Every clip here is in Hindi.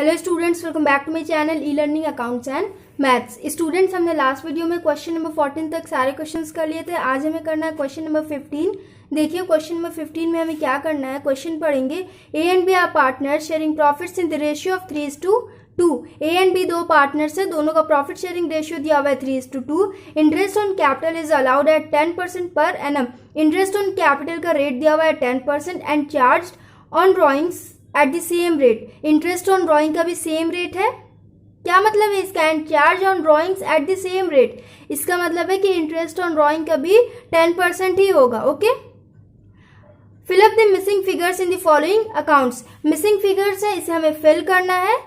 Hello students, welcome back to my channel e learning accounts and maths. Students, हमने लास्ट वीडियो में क्वेश्चन नंबर 14 तक सारे क्वेश्चंस कर लिए थे। आज हमें करना है क्वेश्चन नंबर 15। देखिए क्वेश्चन नंबर 15 में हमें क्या करना है। क्वेश्चन पढ़ेंगे, A and B are partners sharing profits in the ratio of 3:2। A and B दो पार्टनर्स है, दोनों का प्रॉफिट शेयरिंग रेशियो दिया हुआ है 3:2। Interest on capital is allowed at 10% per annum. Interest on capital का रेट दिया हुआ है 10% and charge on drawings at the same rate. Interest on drawing का भी सेम रेट है। क्या मतलब है इसका? And charge on drawings at the same rate, इसका मतलब है कि इंटरेस्ट ऑन ड्रॉइंग का भी 10% ही होगा। Okay, fill up the missing figures in the following accounts. Missing figures है, इसे हमें फिल करना है।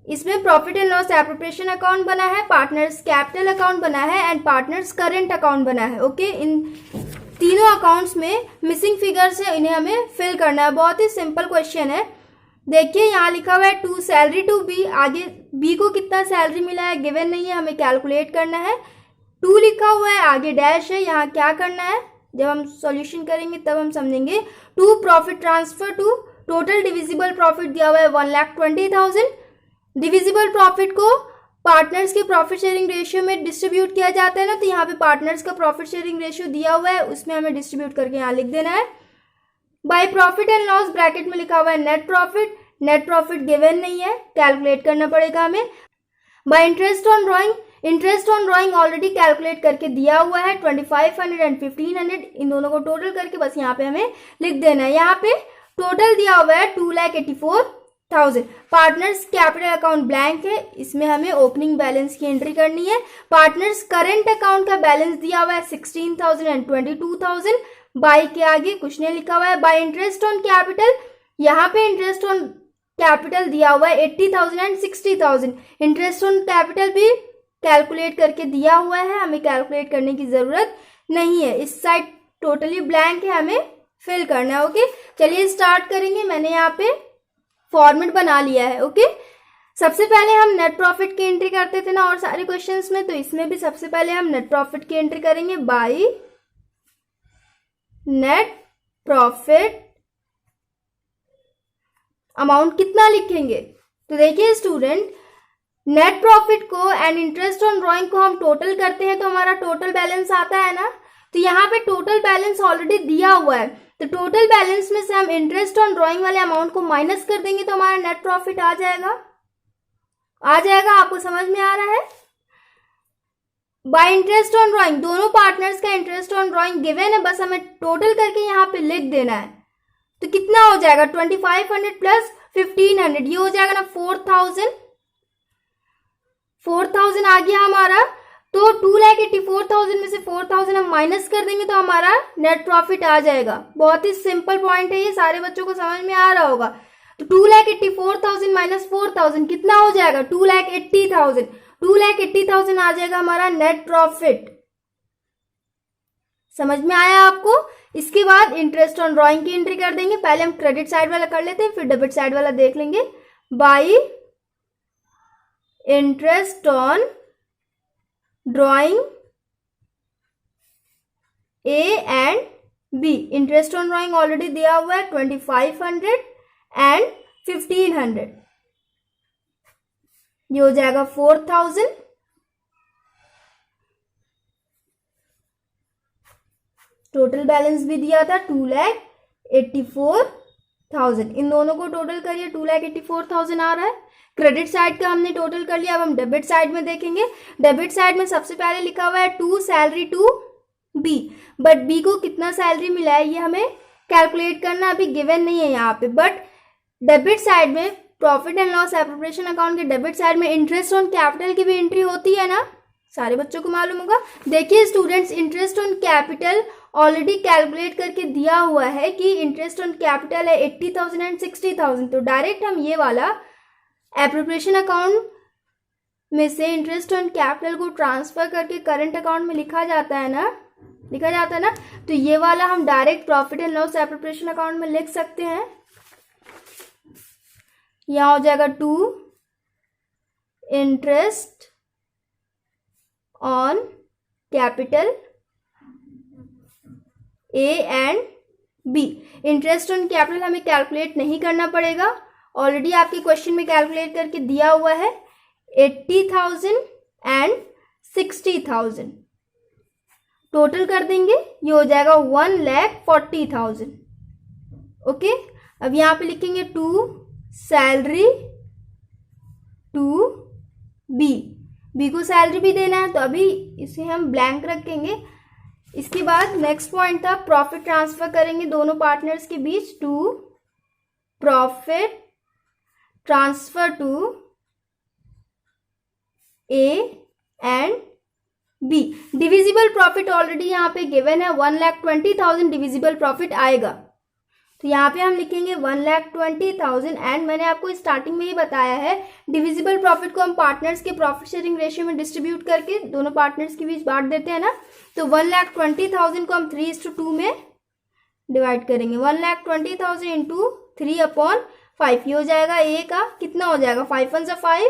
इसमें profit and loss appropriation account बना है, पार्टनर्स कैपिटल अकाउंट बना है एंड पार्टनर्स करेंट अकाउंट बना है। ओके, इन तीनों अकाउंट्स में मिसिंग फिगर्स है, इन्हें हमें फिल करना है। बहुत ही सिंपल क्वेश्चन है। देखिए यहाँ लिखा हुआ है टू सैलरी टू बी, आगे बी को कितना सैलरी मिला है गिवन नहीं है, हमें कैलकुलेट करना है। 2 लिखा हुआ है, आगे डैश है, यहाँ क्या करना है जब हम सॉल्यूशन करेंगे तब हम समझेंगे। 2 profit transfer to, total divisible profit दिया हुआ है 1,20,000। डिविजिबल प्रॉफिट को पार्टनर्स के प्रॉफिट शेयरिंग रेशियो में डिस्ट्रीब्यूट किया जाता है ना, तो यहाँ पे पार्टनर्स का प्रॉफिट शेयरिंग रेशियो दिया हुआ है, उसमें हमें डिस्ट्रीब्यूट करके यहाँ लिख देना है। By profit and loss bracket में लिखा हुआ है net profit. Net profit given नहीं है, कैलकुलेट करना पड़ेगा हमें। Bye interest on drawing, interest on drawing already calculate करके दिया हुआ है 2500 एंड 1500, इन दोनों को टोटल करके बस यहाँ पे हमें लिख देना है। यहाँ पे टोटल दिया हुआ है 2,84,000। पार्टनर्स कैपिटल अकाउंट ब्लैंक है, इसमें हमें ओपनिंग बैलेंस की एंट्री करनी है। पार्टनर्स करेंट अकाउंट का बैलेंस दिया हुआ है 16,000 एंड 22,000। बाय के आगे कुछ नहीं लिखा हुआ है। बाय इंटरेस्ट ऑन कैपिटल, यहाँ पे इंटरेस्ट ऑन कैपिटल दिया हुआ है 80,000 एंड 60,000। इंटरेस्ट ऑन कैपिटल भी कैलकुलेट करके दिया हुआ है, हमें कैलकुलेट करने की जरूरत नहीं है। इस साइड टोटली ब्लैंक है, हमें फिल करना है। ओके, चलिए स्टार्ट करेंगे। मैंने यहाँ पे फॉर्मेट बना लिया है। ओके, सबसे पहले हम नेट प्रॉफिट की एंट्री करते थे ना और सारे क्वेश्चंस में, तो इसमें भी सबसे पहले हम नेट प्रॉफिट की एंट्री करेंगे। बाय नेट प्रॉफिट अमाउंट कितना लिखेंगे? तो देखिए स्टूडेंट, नेट प्रॉफिट को एंड इंटरेस्ट ऑन ड्रॉइंग को हम टोटल करते हैं तो हमारा टोटल बैलेंस आता है ना, तो यहाँ पे टोटल बैलेंस ऑलरेडी दिया हुआ है, तो टोटल बैलेंस में से हम इंटरेस्ट ऑन ड्रॉइंग वाले अमाउंट को माइनस कर देंगे तो हमारा नेट प्रॉफिट आ जाएगा। आपको समझ में आ रहा है? बाय इंटरेस्ट ऑन ड्रॉइंग, दोनों पार्टनर्स का इंटरेस्ट ऑन ड्रॉइंग गिवन है, बस हमें टोटल करके यहाँ पे लिख देना है। तो कितना हो जाएगा? 2500 प्लस 1500, ये हो जाएगा ना 4,000। 4,000 आ गया हमारा, तो 2,84,000 में से 4,000 हम माइनस कर देंगे तो हमारा नेट प्रॉफिट आ जाएगा। बहुत ही सिंपल पॉइंट है, ये सारे बच्चों को समझ में आ रहा होगा। तो 2,84,000 माइनस 4,000 कितना हो जाएगा? 2,80,000। 2,80,000 आ जाएगा हमारा नेट प्रॉफिट। समझ में आया आपको? इसके बाद इंटरेस्ट ऑन ड्रॉइंग की एंट्री कर देंगे। पहले हम क्रेडिट साइड वाला कर लेते हैं, फिर डेबिट साइड वाला देख लेंगे। By interest on drawing A and B, interest on drawing already दिया हुआ है 2500 एंड 1500, ये हो जाएगा 4,000। टोटल बैलेंस भी दिया था 2,84,000, इन दोनों को टोटल करिए 2,84,000 आ रहा है। क्रेडिट साइड का हमने टोटल कर लिया, अब हम डेबिट साइड में देखेंगे। डेबिट साइड में सबसे पहले लिखा हुआ है 2 salary to B, but B को कितना सैलरी मिला है ये हमें कैलकुलेट करना अभी गिवन नहीं है यहाँ पे। बट डेबिट साइड में profit and loss appropriation account के डेबिट साइड में इंटरेस्ट ऑन कैपिटल की भी एंट्री होती है ना, सारे बच्चों को मालूम होगा। देखिए students, interest on capital already calculate करके दिया हुआ है कि इंटरेस्ट ऑन कैपिटल है 80,000 एंड 60,000, तो डायरेक्ट हम ये वाला एप्रोप्रिएशन अकाउंट में से इंटरेस्ट ऑन कैपिटल को ट्रांसफर करके करंट अकाउंट में लिखा जाता है ना, तो ये वाला हम direct profit and loss appropriation account में लिख सकते हैं। यहाँ हो जाएगा 2 interest on capital A and B. Interest on capital हमें कैलकुलेट नहीं करना पड़ेगा, ऑलरेडी आपके क्वेश्चन में कैलकुलेट करके दिया हुआ है 80,000 एंड 60,000, टोटल कर देंगे, ये हो जाएगा 1,40,000। ओके, अब यहाँ पे लिखेंगे टू सैलरी टू बी को सैलरी भी देना है, तो अभी इसे हम ब्लैंक रखेंगे। इसके बाद नेक्स्ट पॉइंट था प्रॉफिट ट्रांसफर करेंगे दोनों पार्टनर्स के बीच, to profit transfer to A and B. Divisible profit already यहाँ पे गिवन है, 1,20,000 डिविजिबल प्रॉफिट आएगा, तो यहाँ पे हम लिखेंगे 1,20,000 एंड मैंने आपको स्टार्टिंग में ही बताया है डिविजिबल प्रॉफिट को हम पार्टनर्स के प्रॉफिट शेयरिंग रेशियो में डिस्ट्रीब्यूट करके दोनों पार्टनर्स के बीच बांट देते हैं ना, तो 1,20,000 को हम 3:2 में डिवाइड करेंगे। 1,20,000 इंटू 3/5, ये हो जाएगा ए का कितना हो जाएगा, 5 1 5,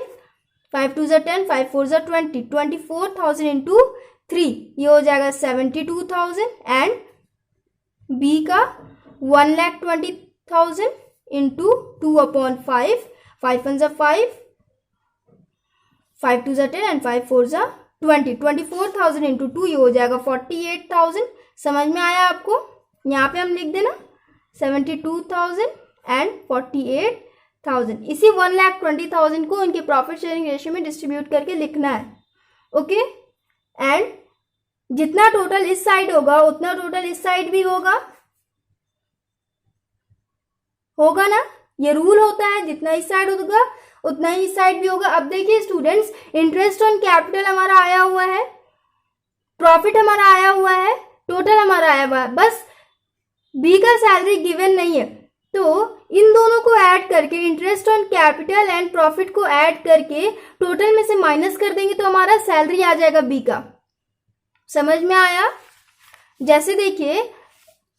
5 2 10, 5 4 20, 24,000 इंटू 3, ये हो जाएगा 72,000 एंड बी का 1,20,000 इंटू 2/5, 5 1 5, 5 2 10 एंड 5 4 20, 24,000 इंटू 2, ये हो जाएगा 48,000। समझ में आया आपको? यहाँ पे हम लिख देना 72,000 एंड 48,000। इसी 1,20,000 को उनके प्रॉफिट शेयरिंग रेशियो में डिस्ट्रीब्यूट करके लिखना है। ओके, एंड जितना टोटल इस साइड होगा उतना टोटल इस साइड भी होगा ना, ये रूल होता है, जितना इस साइड होगा उतना ही इस साइड भी होगा। अब देखिए स्टूडेंट्स, इंटरेस्ट ऑन कैपिटल हमारा आया हुआ है, प्रॉफिट हमारा आया हुआ है, टोटल हमारा आया हुआ है, बस बी का सैलरी गिवन नहीं है, तो इन दोनों को ऐड करके interest on capital and profit को ऐड करके टोटल में से माइनस कर देंगे तो हमारा सैलरी आ जाएगा बी का। समझ में आया? जैसे देखिए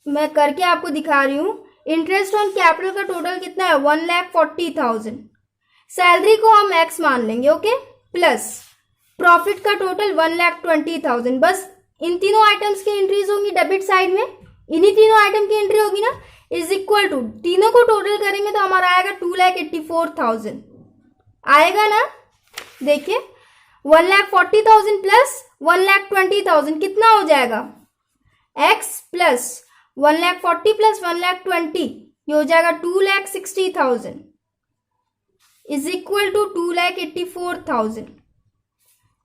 मैं करके आपको दिखा रही हूं, इंटरेस्ट ऑन कैपिटल का टोटल कितना है 1,40,000, सैलरी को हम एक्स मान लेंगे, ओके, प्लस प्रॉफिट का टोटल 1,20,000, बस इन तीनों आइटम्स की एंट्रीज होंगी डेबिट साइड में, इन्हीं तीनों आइटम की एंट्री होगी ना, इज इक्वल टू तीनों को टोटल करेंगे तो हमारा आएगा 2,84,000 आएगा ना। देखिए 1,40,000 प्लस 1,20,000 कितना हो जाएगा, एक्स प्लस 1,40,000 प्लस 1,20,000, ये हो जाएगा 2,60,000 is equal to 2,84,000।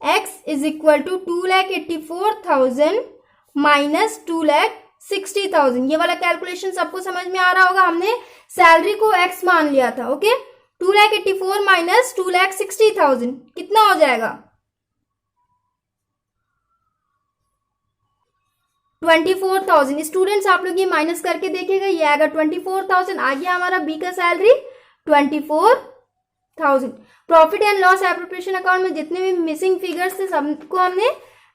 X is equal to 2,84,000 minus 2,60,000। ये वाला कैलकुलेशन सबको समझ में आ रहा होगा, हमने सैलरी को एक्स मान लिया था। ओके, 2,84,000 माइनस 2,60,000 कितना हो जाएगा 24,000। स्टूडेंट्स आप लोग ये माइनस करके देखिएगा, ये आएगा 24,000, आ गया हमारा बी का salary 24,000। Profit and loss appropriation account में जितने भी मिसिंग फिगर्स थे सबको हमने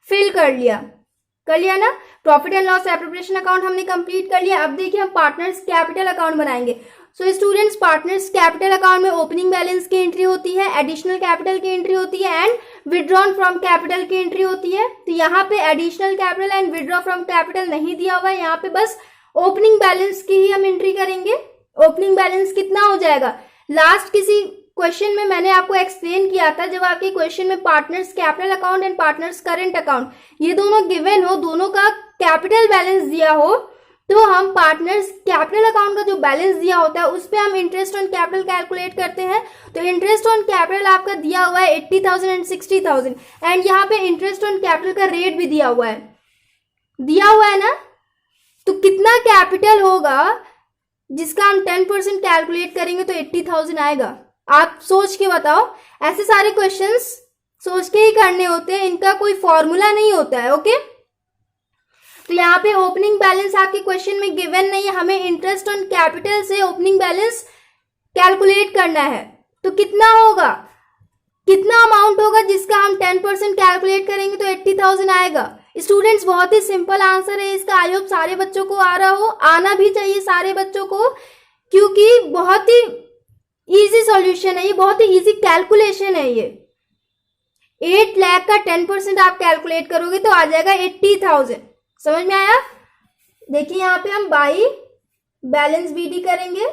फिल कर लिया ना। Profit and loss appropriation account हमने कंप्लीट कर लिया। अब देखिए हम पार्टनर्स कैपिटल अकाउंट बनाएंगे। So students, partners capital account में ओपनिंग बैलेंस की एंट्री होती है, एडिशनल कैपिटल की एंट्री होती है एंड विड्रॉन फ्रॉम कैपिटल की एंट्री होती है। तो यहाँ पे additional capital and withdraw from capital नहीं दिया हुआ है, यहाँ पे बस ओपनिंग बैलेंस की ही हम एंट्री करेंगे। ओपनिंग बैलेंस कितना हो जाएगा, लास्ट किसी क्वेश्चन में मैंने आपको एक्सप्लेन किया था, जब आपके क्वेश्चन में partners capital account and partners current account ये दोनों गिवन हो, दोनों का कैपिटल बैलेंस दिया हो, तो हम पार्टनर्स कैपिटल अकाउंट का जो बैलेंस दिया होता है उस पे हम इंटरेस्ट ऑन कैपिटल कैलकुलेट करते हैं। तो इंटरेस्ट ऑन कैपिटल आपका दिया हुआ है 80,000 एंड 60,000 एंड यहाँ पे इंटरेस्ट ऑन कैपिटल का रेट भी दिया हुआ है ना। तो कितना कैपिटल होगा जिसका हम 10% कैलकुलेट करेंगे तो 80,000 आएगा। आप सोच के बताओ, ऐसे सारे क्वेश्चंस सोच के ही करने होते हैं, इनका कोई फॉर्मूला नहीं होता है। ओके, तो यहाँ पे ओपनिंग बैलेंस आपके क्वेश्चन में गिवन नहीं है, हमें इंटरेस्ट ऑन कैपिटल से ओपनिंग बैलेंस कैलकुलेट करना है। तो कितना होगा, कितना अमाउंट होगा जिसका हम 10% कैलकुलेट करेंगे तो 80,000 आएगा। स्टूडेंट्स, बहुत ही सिंपल आंसर है इसका। आई होप सारे बच्चों को आ रहा हो, आना भी चाहिए सारे बच्चों को, क्योंकि बहुत ही इजी सॉल्यूशन है ये, बहुत ही इजी कैलकुलेशन है ये। 8 लाख का 10% आप कैलकुलेट करोगे तो आ जाएगा 80,000। समझ में आया? देखिए यहाँ पे हम बाई बैलेंस बीडी करेंगे,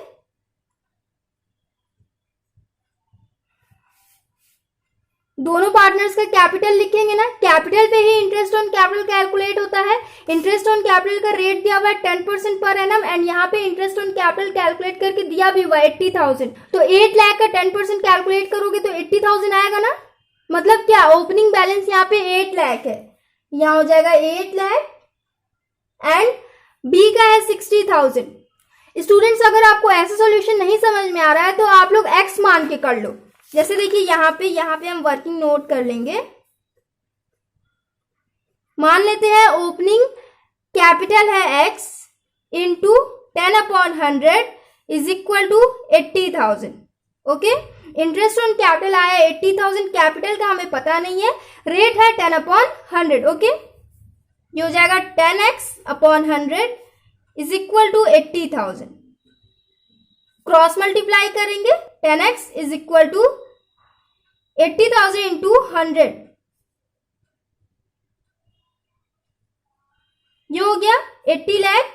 दोनों पार्टनर्स का कैपिटल लिखेंगे ना, कैपिटल पे ही इंटरेस्ट ऑन कैपिटल कैलकुलेट होता है। इंटरेस्ट ऑन कैपिटल का रेट दिया हुआ है 10% पर एनम एंड यहाँ पे इंटरेस्ट ऑन कैपिटल कैलकुलेट करके दिया भी हुआ है 80,000। तो 8 लाख का 10% कैलकुलेट करोगे तो 80,000 आएगा ना। मतलब क्या, ओपनिंग बैलेंस यहाँ पे 8 लाख है, यहाँ हो जाएगा 8 लाख एंड बी का है 60,000। स्टूडेंट्स अगर आपको ऐसा सॉल्यूशन नहीं समझ में आ रहा है तो आप लोग एक्स मान के कर लो। जैसे देखिए यहाँ पे हम वर्किंग नोट कर लेंगे। मान लेते हैं ओपनिंग कैपिटल है x into 10/100 is equal to 80,000। Okay, interest on capital आया 80,000, कैपिटल का हमें पता नहीं है, रेट है 10/100। ओके, ये हो जाएगा 10x/100 is equal to 80,000। Cross multiply करेंगे, 10x is equal to 80,000 into 100, ये हो गया 80 lakh.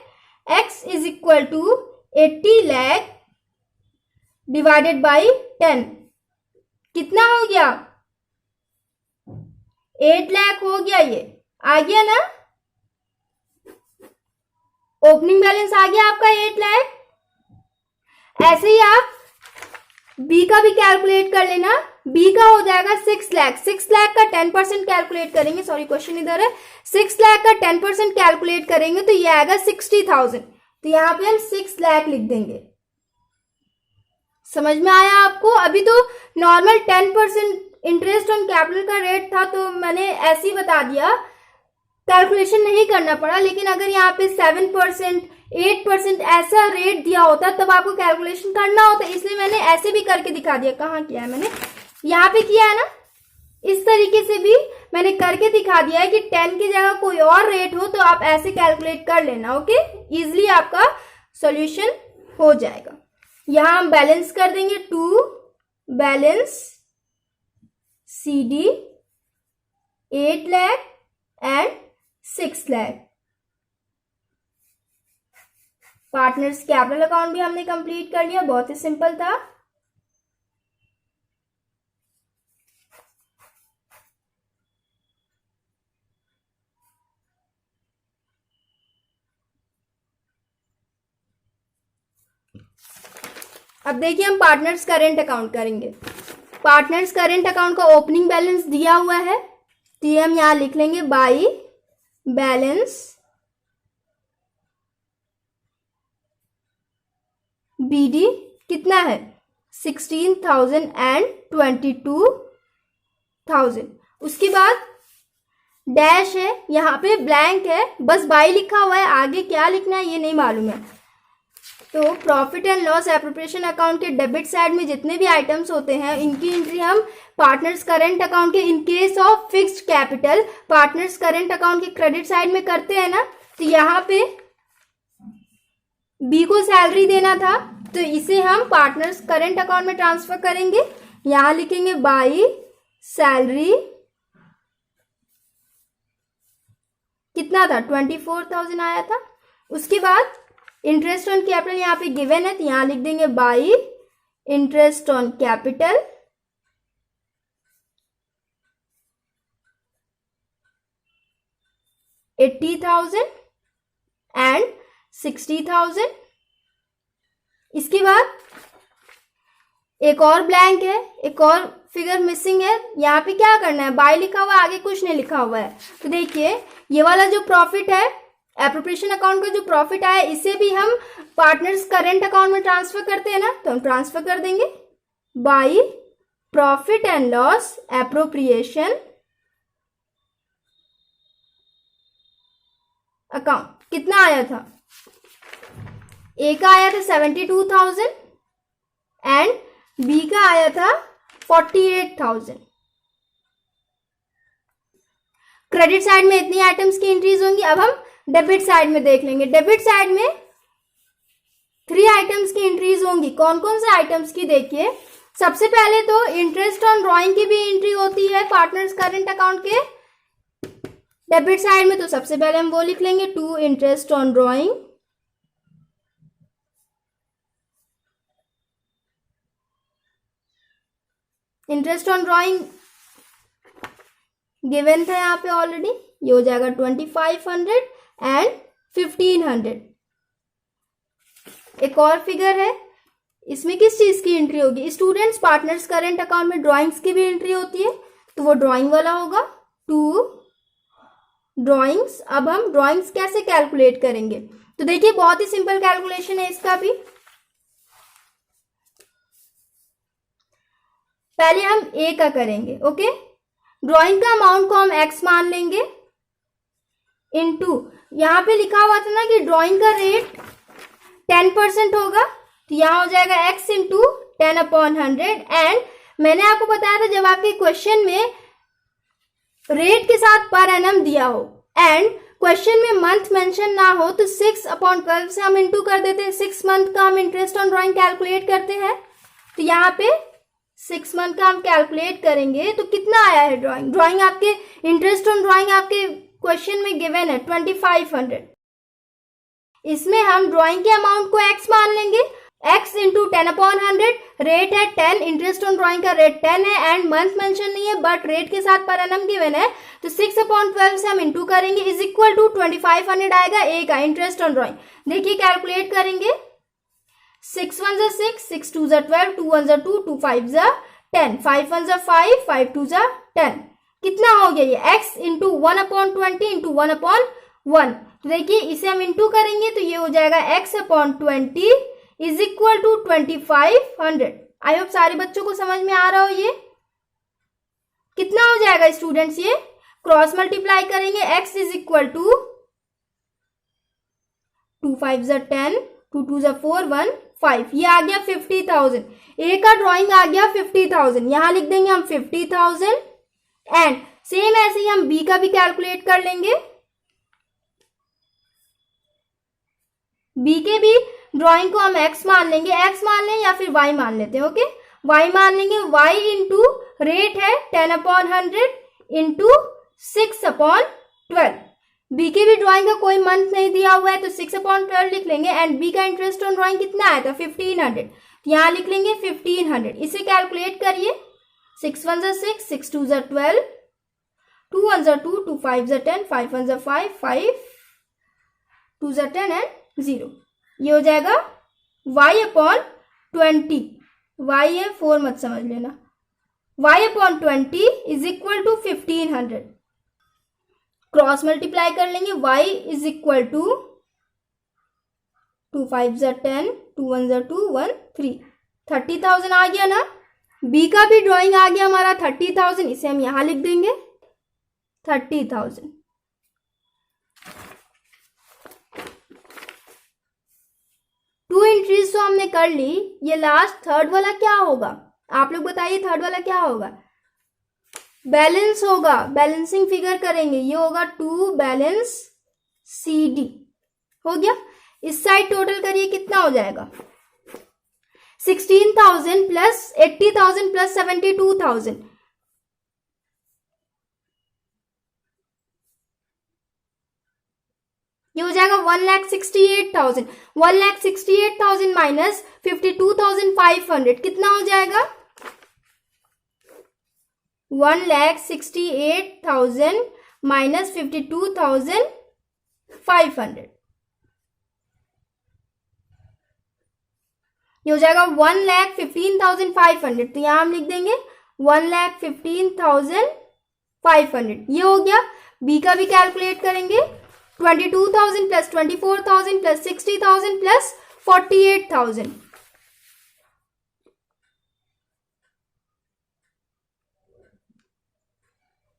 x is equal to 80 lakh divided by 10, कितना हो गया? 8 लाख हो गया। ये आ गया ना, ओपनिंग बैलेंस आ गया आपका 8 लाख। ऐसे ही आप बी का भी कैलकुलेट कर लेना, बी का हो जाएगा 6 लाख। 6 लाख का 10% कैलकुलेट करेंगे, सॉरी क्वेश्चन इधर है, 6 लाख का 10% कैलकुलेट करेंगे तो ये आएगा 60,000। तो यहाँ पे हम 6 लाख लिख देंगे। समझ में आया आपको? अभी तो नॉर्मल 10% इंटरेस्ट ऑन कैपिटल का रेट था तो मैंने ऐसे ही बता दिया, कैलकुलेशन नहीं करना पड़ा। लेकिन अगर यहाँ पे 7%, 8% ऐसा रेट दिया होता तब आपको कैलकुलेशन करना होता, इसलिए मैंने ऐसे भी करके दिखा दिया। कहाँ किया है मैंने? यहाँ पे किया है ना, इस तरीके से भी मैंने करके दिखा दिया है कि 10 की जगह कोई और रेट हो तो आप ऐसे कैलकुलेट कर लेना। ओके, इजिली आपका सॉल्यूशन हो जाएगा। यहाँ हम बैलेंस कर देंगे, to balance CD 8 lakh and 6 lakh. Partners capital account भी हमने कंप्लीट कर लिया, बहुत ही सिंपल था। अब देखिए हम पार्टनर्स करेंट अकाउंट करेंगे। पार्टनर्स करेंट अकाउंट का ओपनिंग बैलेंस दिया हुआ है तो ये हम यहां लिख लेंगे बाई बैलेंस BD कितना है 16,000 एंड 22,000। उसके बाद डैश है, यहाँ पे ब्लैंक है, बस बाई लिखा हुआ है, आगे क्या लिखना है ये नहीं मालूम है। तो profit and loss appropriation account के डेबिट साइड में जितने भी आइटम्स होते हैं इनकी एंट्री हम पार्टनर्स करेंट अकाउंट के in case of fixed capital partners current account के क्रेडिट साइड में करते हैं ना। तो यहाँ पे बी को सैलरी देना था तो इसे हम पार्टनर्स करेंट अकाउंट में ट्रांसफर करेंगे। यहां लिखेंगे बाई सैलरी, कितना था 24,000 आया था। उसके बाद इंटरेस्ट ऑन कैपिटल यहाँ पे गिवन है तो यहां लिख देंगे by interest on capital, $80,000 and 60,000। इसके बाद एक और ब्लैंक है, एक और फिगर मिसिंग है। यहाँ पे क्या करना है, बाय लिखा हुआ है, आगे कुछ नहीं लिखा हुआ है। तो देखिए ये वाला जो प्रॉफिट है एप्रोप्रिएशन अकाउंट का जो प्रॉफिट आया इसे भी हम पार्टनर्स करेंट अकाउंट में ट्रांसफर करते हैं ना, तो हम ट्रांसफर कर देंगे by profit and loss appropriation account. कितना आया था, ए का आया था 72,000 एंड बी का आया था 48,000। क्रेडिट साइड में इतनी आइटम्स की एंट्रीज होंगी। अब हम डेबिट साइड में देख लेंगे। डेबिट साइड में 3 आइटम्स की एंट्रीज होंगी। कौन कौन से आइटम्स की, देखिए सबसे पहले तो इंटरेस्ट ऑन ड्रॉइंग की भी एंट्री होती है पार्टनर्स करेंट अकाउंट के डेबिट साइड में। तो सबसे पहले हम वो लिख लेंगे, to interest on drawing. Interest on drawing given था यहाँ पे ऑलरेडी, ये हो जाएगा 2500 एंड 1500। एक और फिगर है, इसमें किस चीज की एंट्री होगी? स्टूडेंट्स पार्टनर्स करेंट अकाउंट में ड्राइंग्स की भी एंट्री होती है, तो वो ड्राइंग वाला होगा, टू ड्राइंग्स। अब हम ड्राइंग्स कैसे कैलकुलेट करेंगे? तो देखिए बहुत ही सिंपल कैलकुलेशन है इसका भी। पहले हम ए का करेंगे, ओके। ड्राइंग का अमाउंट को हम एक्स मान लेंगे, इनटू यहाँ पे लिखा हुआ था ना कि ड्राइंग का रेट 10% होगा, तो यहाँ हो जाएगा x इंटू 10/100। एंड मैंने आपको बताया था जब आपके क्वेश्चन में रेट के साथ पर एनम दिया हो एंड क्वेश्चन में मंथ मेंशन ना हो तो 6/12 से हम इंटू कर देते हैं। 6 मंथ का हम इंटरेस्ट ऑन ड्राइंग कैलकुलेट करते हैं, तो यहाँ पे 6 मंथ का हम कैलकुलेट करेंगे तो कितना आया है ड्राइंग आपके इंटरेस्ट ऑन ड्राइंग आपके क्वेश्चन में गिवन है 2500। इसमें हम ड्राइंग के अमाउंट को x मान लेंगे, x इंटू 10/100। रेट है 10, इंटरेस्ट ऑन ड्राइंग का रेट 10 है एंड मंथ मेंशन नहीं है बट रेट के साथ पर एनम गिवन है, तो 6/12 से हम इंटू करेंगे, इज इक्वल टू 2500 आएगा ए का इंटरेस्ट ऑन ड्राइंग। देखिए कैलकुलेट करेंगे, 6 1 जा 6, 6 2 जा 12, 2 1 जा 2, 2 5 जा 10, 5 1 जा 5, 5 2 जा 10। कितना हो गया ये? x into 1/20 into 1/1। तो देखिए इसे हम इंटू करेंगे तो ये हो जाएगा x/20 is equal to 2500। I hope सारे बच्चों को समझ में आ रहा हो। ये कितना हो जाएगा स्टूडेंट्स? ये क्रॉस मल्टीप्लाई करेंगे, x इज इक्वल टू 2 5 जा 10, 2 2 जा 4, 1 5, ये आ गया 50,000। ए का ड्राइंग आ गया 50,000, यहां लिख देंगे हम 50,000। एंड सेम ऐसे ही हम बी का भी कैलकुलेट कर लेंगे। बी के भी ड्राइंग को हम x मान लेंगे, x मान लें या फिर y मान लेते हैं, ओके। y मान लेंगे, y इंटू रेट है 10/100 इंटू 6/12। बी की भी ड्राइंग का कोई मंथ नहीं दिया हुआ है तो 6/12 लिख लेंगे। एंड बी का इंटरेस्ट ऑन ड्राइंग कितना आया था? 1500, यहां लिख लेंगे 1500। इसे कैलकुलेट करिए, 6 1 जा 6, 6 2 जा 12, 2 1 जा 2, 2 5 जा 10, 5 1 जा 5, 5 2 जा 10 एंड 0। ये हो जाएगा y/20, y है 4 मत समझ लेना, y/20 is equal to 1500। Cross multiply कर लेंगे, y इज इक्वल टू 2 5 जा 10, 2 1 जा 2, 1 3, 30,000 आ गया ना। बी का भी ड्राइंग आ गया हमारा 30,000, इसे हम यहां लिख देंगे 30,000। टू एंट्रीज तो हमने कर ली, ये लास्ट थर्ड वाला क्या होगा? आप लोग बताइए थर्ड वाला क्या होगा? बैलेंस होगा, बैलेंसिंग फिगर करेंगे, ये होगा 2 बैलेंस CD। हो गया। इस साइड टोटल करिए कितना हो जाएगा? 16,000 प्लस 80,000 प्लस 72,000, ये हो जाएगा 1,68,000। 1,68,000 माइनस 52,500 कितना हो जाएगा? 1,68,000 माइनस 52,500, ये हो जाएगा 1,15,500। तो यहां हम लिख देंगे 1,15,500। ये हो गया। बी का भी कैलकुलेट करेंगे, 22,000 प्लस 24,000 प्लस 60,000 प्लस 48,000,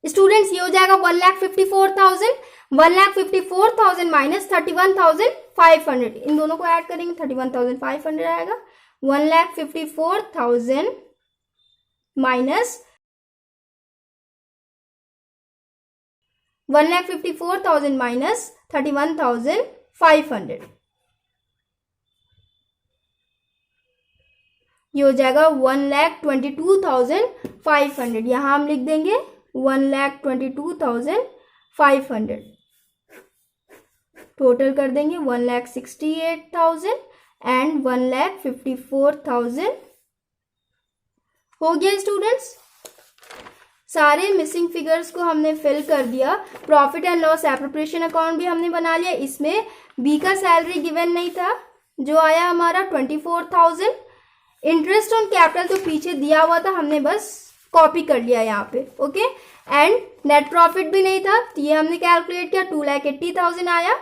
स्टूडेंट्स ये हो जाएगा 1,54,000। 1,54,000 माइनस 31,500, इन दोनों को ऐड करेंगे 31,500 आएगा। 1,54,000 माइनस 1,54,000 माइनस 31,500, ये हो जाएगा 1,22,500। यहां हम लिख देंगे 1,22,500। टोटल कर देंगे 1,68,000 एंड 1,54,000। हो गया स्टूडेंट्स। सारे मिसिंग फिगर्स को हमने फिल कर दिया। Profit and loss appropriation account भी हमने बना लिया। इसमें बी का सैलरी गिवन नहीं था, जो आया हमारा 24,000। इंटरेस्ट ऑन कैपिटल तो पीछे दिया हुआ था, हमने बस कॉपी कर लिया यहाँ पे। ओके, एंड नेट प्रॉफिट भी नहीं था, ये हमने कैलकुलेट किया, 2,80,000 आया।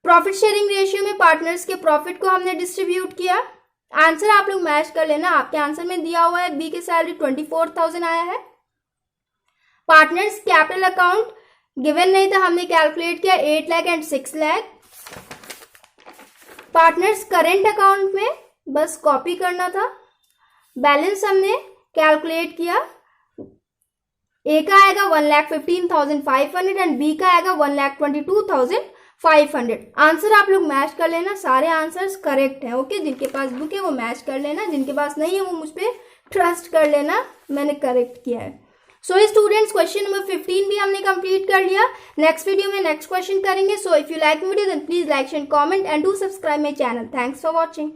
प्रॉफिट शेयरिंग रेशियो में पार्टनर्स के प्रॉफिट को हमने डिस्ट्रीब्यूट किया। आंसर आप लोग मैच कर लेना, आपके आंसर में दिया हुआ है बी की सैलरी 24,000 आया है। पार्टनर्स कैपिटल अकाउंट गिवन नहीं था, हमने कैलकुलेट किया 8 lakh and 6 lakh. Partners current account में बस कॉपी करना था। बैलेंस हमने कैलकुलेट किया, ए का आएगा 1,15,500 एंड बी का आएगा 1,22,500। आंसर आप लोग मैच कर लेना, सारे आंसर्स करेक्ट हैं। ओके, जिनके पास बुक है वो मैच कर लेना, जिनके पास नहीं है वो मुझ पे ट्रस्ट कर लेना, मैंने करेक्ट किया है। सो स्टूडेंट्स, क्वेश्चन नंबर 15 भी हमने कंप्लीट कर लिया। नेक्स्ट वीडियो में नेक्स्ट क्वेश्चन करेंगे। So if you like video then please like share comment and do subscribe my channel. Thanks for watching.